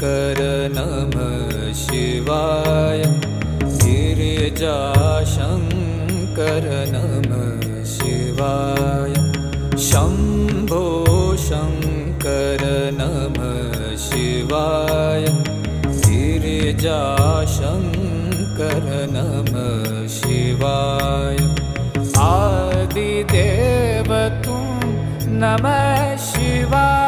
शङ्कर नमः शिवाय गिरिजाशङ्कर नमः शिवाय शम्भो शङ्कर नमः शिवाय गिरिजाशङ्कर नमः शिवाय आदिदेव तुम नमः शिवाय